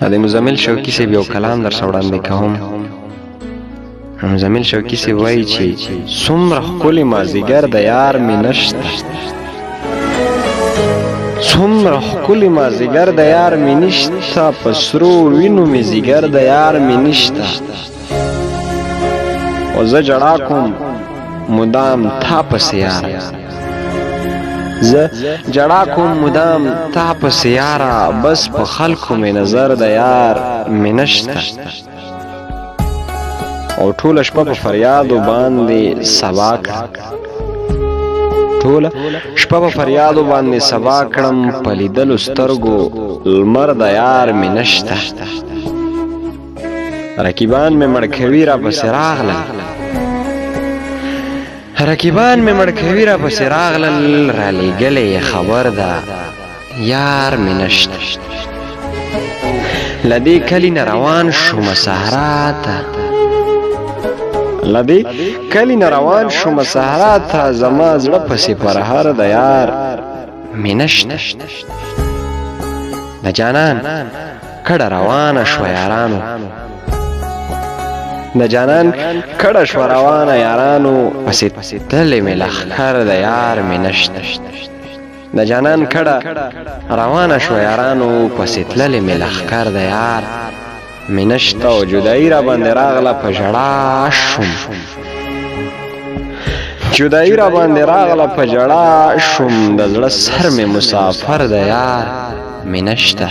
د مزمل شوقي صاحب یو کلام در وړاندې کوم. مزمل شوقي صاحب وایي چې څومره ښکلی مازدیګر د یار مې نشته، څومره ښکلی مازدیګر د یار مې نشته، په سرو وینو مې ځیګر د یار مې نشته. او زه ژړا کوم مدام تا پسې یاره، زه جړا کوم مدام تا پسې یاره، بس په خلکو مې نظر د یار مې نشته. او ټوله شپه په فریادو باندې سبا کړم، ټوله شپه په فریادو باندې سبا کړم، په لیدلو سترګو لمر د یار مې نشته. رقیبان مې مړ کوي را پسې راغلل، رقیبان مې مړ کوي را پسې راغلل، را لېږلې خبر ده یار مې نشته. له دې کلي نه روان شومه صحرا ته، له دې کلي نه روان شومه صحرا ته، زما زړه پسې پرهر د یار مې نشته. د جانان کډه روانه شوه یارانو، د جانان کډه شوه روانه یارانو، پسې تللی مې لښکر د یار مې نشته. د جانان کډه روانه شوه یارانو، پسې تللی مې لښکر د یار مې نشته. او جدایي را باندې راغله په ژړا شوم، جدایي را باندې راغله په ژړا شوم، د زړه سر مې مسافر د یار مې نشته.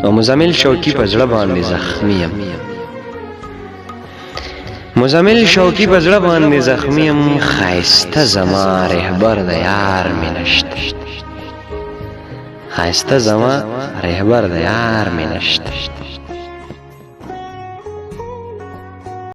او مزمل شوقي په زړه باندې زخمي یم، مزمل شوقي په زړه باندې زخمي یم، ښایسته زما رهبر د یار مې نشته، ښایسته زما رهبر د یار مې نشته.